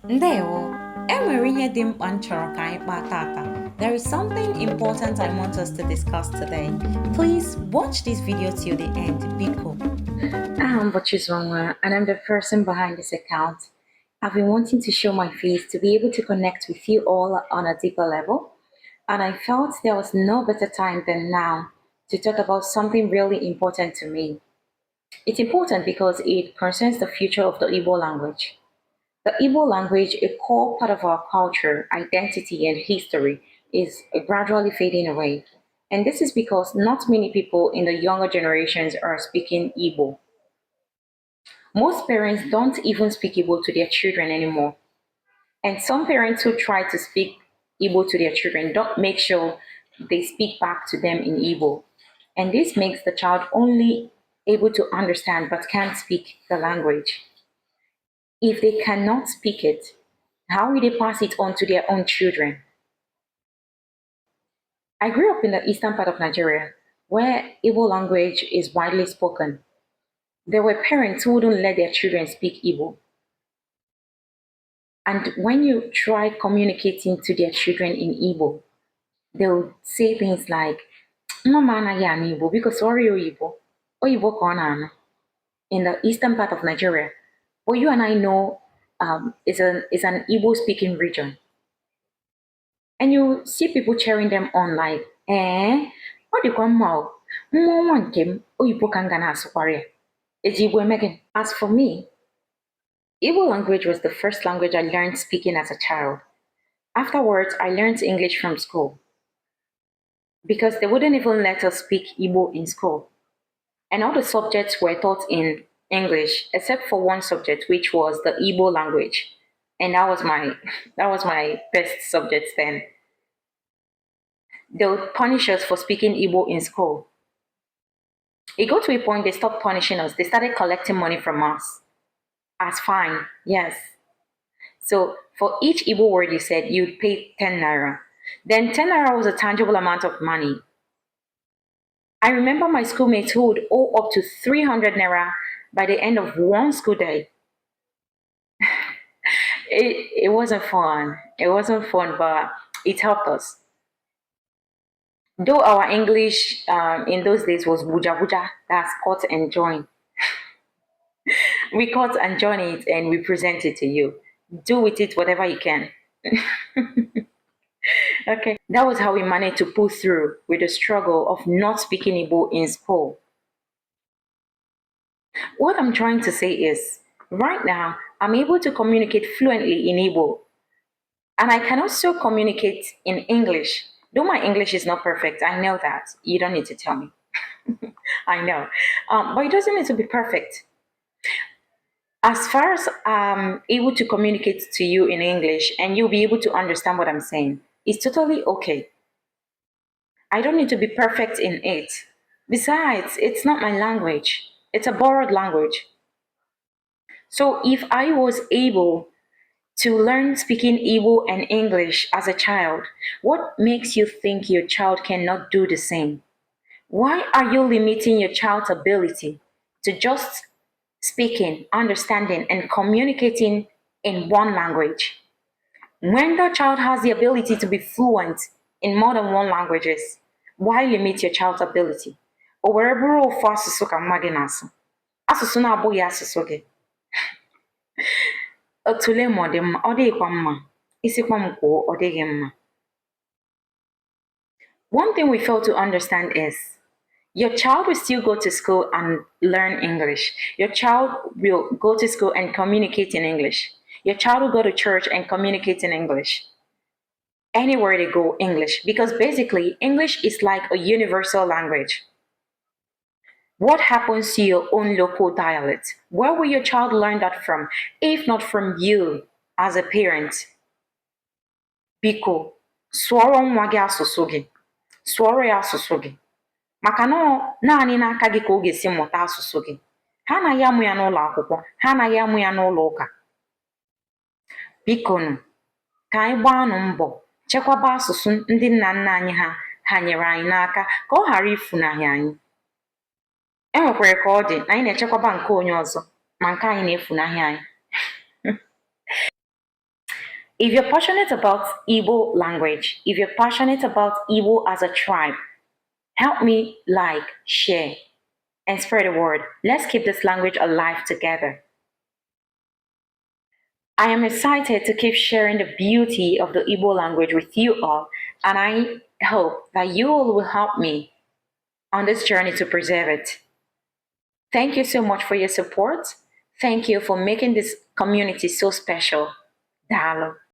Ndewo, enwere ihe dị mkpa m chọrọ ka anyị kpaa tata. There is something important I want us to discuss today. Please watch this video till the end. Biko. I'm Bochizwangwa, and I'm the person behind this account. I've been wanting to show my face to be able to connect with you all on a deeper level, and I felt there was no better time than now to talk about something really important to me. It's important because it concerns the future of the Igbo language. The Igbo language, a core part of our culture, identity, and history, is gradually fading away. And this is because not many people in the younger generations are speaking Igbo. Most parents don't even speak Igbo to their children anymore. And some parents who try to speak Igbo to their children don't make sure they speak back to them in Igbo. And this makes the child only able to understand but can't speak the language. If they cannot speak it, how will they pass it on to their own children? I grew up in the eastern part of Nigeria, where Igbo language is widely spoken. There were parents who wouldn't let their children speak Igbo. And when you try communicating to their children in Igbo, they'll say things like, Mama anaghị anụ Igbo because sorry Oyibo. Oyibo ka ọ na-anụ. In the eastern part of Nigeria, what you and I know is an Igbo speaking region. And you see people cheering them on like, ọ dịkwa mma o, mmụọ nwa nke m oyibo ka m ga na-asụkwara ya. Eji Igbo eme gịnị? As for me, Igbo language was the first language I learned speaking as a child. Afterwards, I learned English from school because they wouldn't even let us speak Igbo in school. And all the subjects were taught in English except for one subject, which was the Igbo language. And that was my best subject then. They would punish us for speaking Igbo in school. It got to a point they stopped punishing us. They started collecting money from us as fine. Yes. So for each Igbo word you said, you'd pay 10 naira. Then 10 naira was a tangible amount of money. I remember my schoolmates who would owe up to 300 naira by the end of one school day. It wasn't fun. It wasn't fun, but it helped us. Though our English in those days was buja buja, that's cut and join. We cut and join it and we present it to you. Do with it whatever you can. Okay, that was how we managed to pull through with the struggle of not speaking Igbo in school. What I'm trying to say is, right now, I'm able to communicate fluently in Igbo, and I can also communicate in English. Though my English is not perfect, I know that. You don't need to tell me. I know. But it doesn't need to be perfect. As far as I'm able to communicate to you in English and you'll be able to understand what I'm saying, it's totally okay. I don't need to be perfect in it. Besides, it's not my language, it's a borrowed language. So if I was able to learn speaking Igbo and English as a child, what makes you think your child cannot do the same? Why are you limiting your child's ability to just speaking, understanding, and communicating in one language? When the child has the ability to be fluent in more than one languages, why limit your child's ability? O were bụrụ ofu asụsụ ka mmadụ na-asụ, asụsụ na-abụghị asụsụ gị. Otule ma ọ dị mma, ọ dịghịkwa mma, isikwa m kwuo ọ dịghị mma. One thing we fail to understand is your child will still go to school and learn English. Your child will go to school and communicate in English. Your child will go to church and communicate in English. Anywhere they go, English. Because basically, English is like a universal language. What happens to your own local dialect? Where will your child learn that from, if not from you as a parent? Biko, sụọrọ nwa gị asụsụ gị. Sụọrọ ya asụsụ gị. Maka na naanị n'aka gị ka ọ ga-esi mụta asụsụ gị. Ha anaghị amụ ya n'ụlọ akwụkwọ, ha anaghị amụ ya n'ụlọ ụka. Biko nụ, ka anyị gbaanụ mbọ chekwaba asụsụ ndị nna nna anyị ha nyere anyị n'aka ka ọ ghara ifunahị anyị. E nwekwara ka ọ dị na anyị na-echekwaba nke onye ọzọ ma nke anyị na-efunahị anyị. If you're passionate about Igbo language, if you're passionate about Igbo as a tribe, help me like, share, and spread the word. Let's keep this language alive together. I am excited to keep sharing the beauty of the Igbo language with you all, and I hope that you all will help me on this journey to preserve it. Thank you so much for your support. Thank you for making this community so special. Dalo.